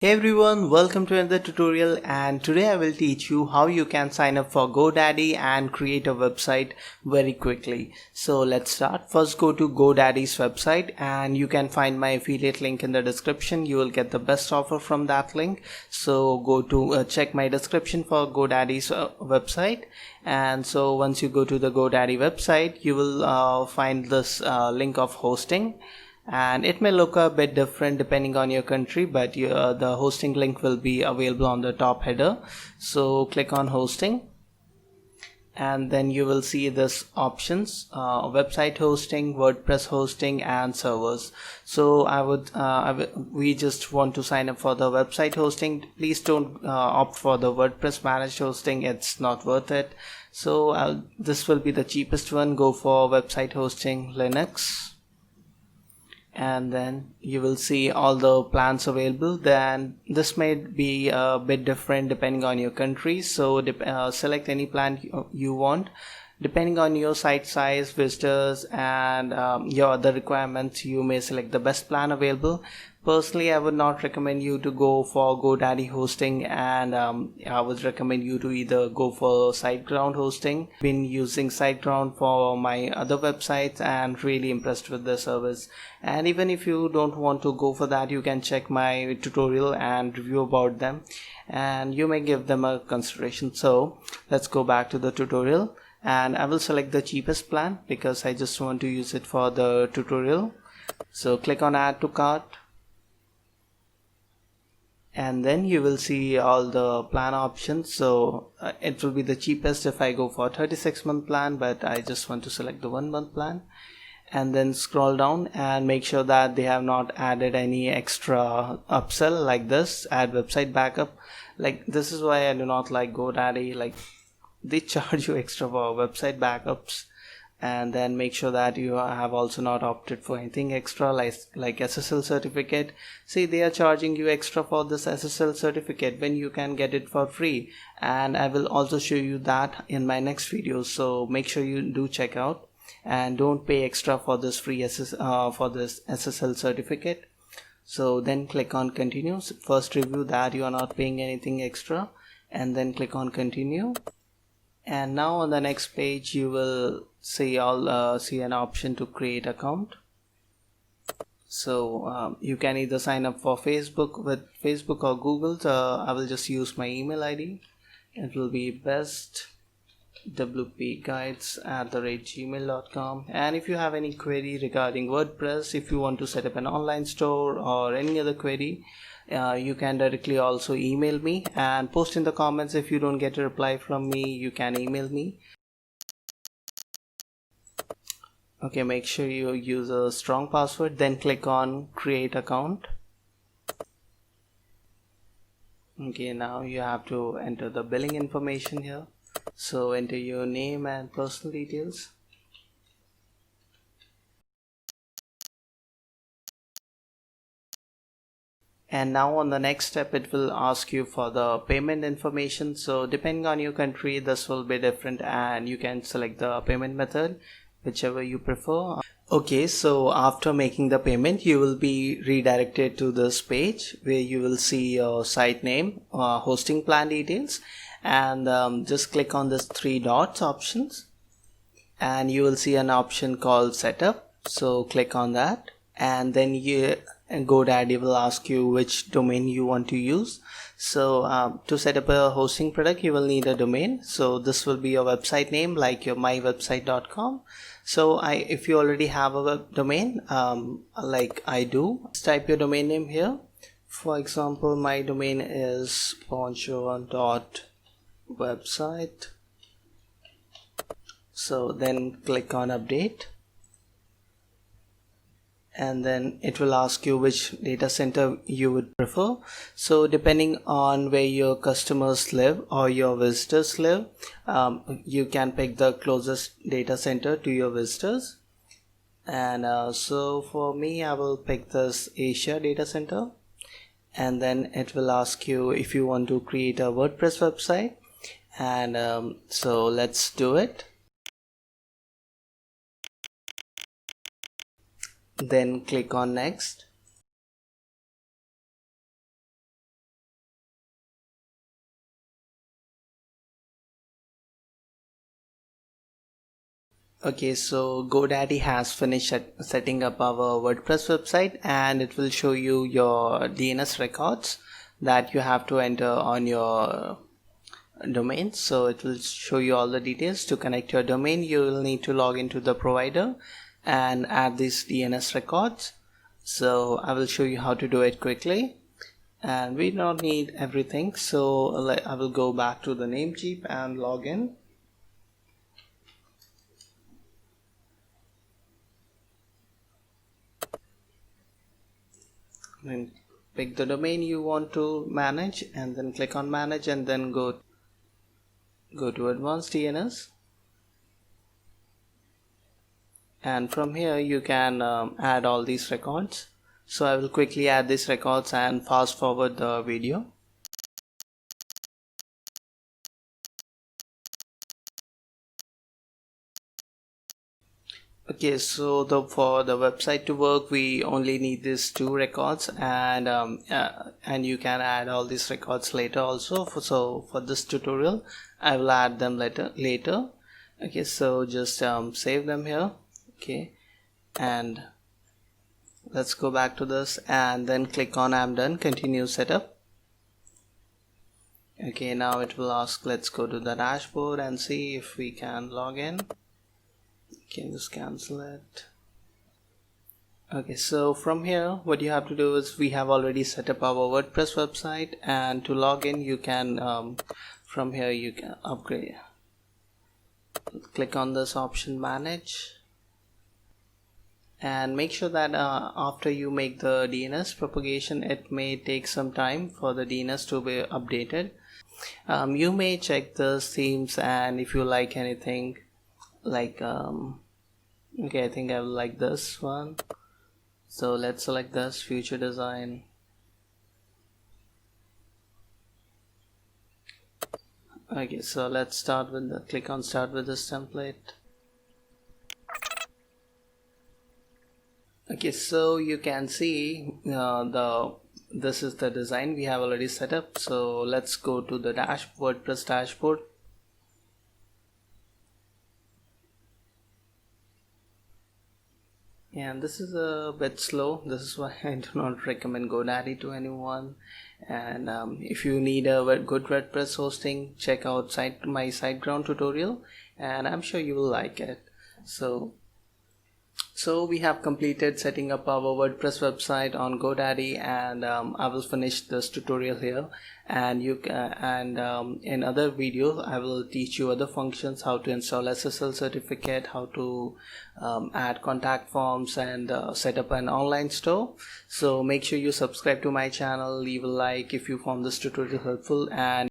Hey everyone, welcome to another tutorial, and today I will teach you how you can sign up for GoDaddy and create a website very quickly. So let's start. First go to GoDaddy's website and you can find my affiliate link in the description. You will get the best offer from that link. So go to check my description for GoDaddy's website. And so once you go to the GoDaddy website, you will find this link of hosting. And it may look a bit different depending on your country, but the hosting link will be available on the top header. So click on hosting and then you will see this options, website hosting, WordPress hosting and servers. So we just want to sign up for the website hosting. Please don't opt for the WordPress managed hosting, it's not worth it. So this will be the cheapest one. Go for website hosting Linux, and then you will see all the plans available. Then this may be a bit different depending on your country, so select any plan you want. Depending on your site size, visitors and your other requirements, you may select the best plan available. Personally, I would not recommend you to go for GoDaddy hosting, and I would recommend you to either go for SiteGround hosting. Been using SiteGround for my other websites and really impressed with the service. And even if you don't want to go for that, you can check my tutorial and review about them and you may give them a consideration. So let's go back to the tutorial, and I will select the cheapest plan because I just want to use it for the tutorial. So click on add to cart, and then you will see all the plan options. So it will be the cheapest if I go for 36-month plan, but I just want to select the 1-month plan. And then scroll down and make sure that they have not added any extra upsell like this, add website backup. Like, this is why I do not like GoDaddy. Like, they charge you extra for website backups. And then make sure that you have also not opted for anything extra like SSL certificate. See, they are charging you extra for this SSL certificate when you can get it for free, and I will also show you that in my next video. So make sure you do check out and don't pay extra for this free SSL certificate. So then click on continue. First review that you are not paying anything extra, and then click on continue. And now on the next page you will see an option to create account. So you can either sign up for Facebook with Facebook or Google. I will just use my email ID. It will be bestwpguides@gmail.com. and if you have any query regarding WordPress, if you want to set up an online store or any other query, you can directly also email me and post in the comments. If you don't get a reply from me, you can email me. Okay, make sure you use a strong password, then click on create account. Okay, now you have to enter the billing information here. So enter your name and personal details. And now on the next step, it will ask you for the payment information. So depending on your country, this will be different, and you can select the payment method whichever you prefer. Okay, so after making the payment, you will be redirected to this page where you will see your site name, hosting plan details, and just click on this 3 dots options, and you will see an option called setup. So click on that, and then GoDaddy will ask you which domain you want to use. So to set up a hosting product, you will need a domain. So this will be your website name, like your mywebsite.com. So if you already have a web domain, like I do, just type your domain name here. For example, my domain is poncho.website. So then click on update, and then it will ask you which data center you would prefer. So depending on where your customers live or your visitors live, you can pick the closest data center to your visitors. And so for me, I will pick this Asia data center. And then it will ask you if you want to create a WordPress website, and so let's do it. Then click on next. Okay, so GoDaddy has finished setting up our WordPress website, and it will show you your DNS records that you have to enter on your domain. So it will show you all the details. To connect your domain, you will need to log into the provider and add these DNS records. So I will show you how to do it quickly, and we don't need everything. So I will go back to the Namecheap and log in. Then pick the domain you want to manage and then click on manage, and then go to advanced DNS, and from here you can add all these records. So I will quickly add these records and fast forward the video. Okay, so for the website to work, we only need these 2 records, and you can add all these records later also. So for this tutorial, I will add them later. Okay, so just save them here. Okay, and let's go back to this and then click on I'm done, continue setup. Okay, now it will ask, let's go to the dashboard and see if we can log in. Okay, just cancel it. Okay, so from here what you have to do is, we have already set up our WordPress website, and to log in you can from here you can upgrade. Click on this option, manage, and make sure that after you make the DNS propagation, it may take some time for the DNS to be updated. You may check the themes, and if you like anything, like okay, I think I will like this one, so let's select this future design. Okay, so let's start with click on start with this template. Okay, so you can see this is the design we have already set up. So let's go to the WordPress dashboard. And this is a bit slow. This is why I do not recommend GoDaddy to anyone. And if you need a good WordPress hosting, check out my SiteGround tutorial, and I'm sure you will like it. So we have completed setting up our WordPress website on GoDaddy, and I will finish this tutorial here, and in other videos I will teach you other functions, how to install SSL certificate, how to add contact forms, and set up an online store. So make sure you subscribe to my channel, leave a like if you found this tutorial helpful, and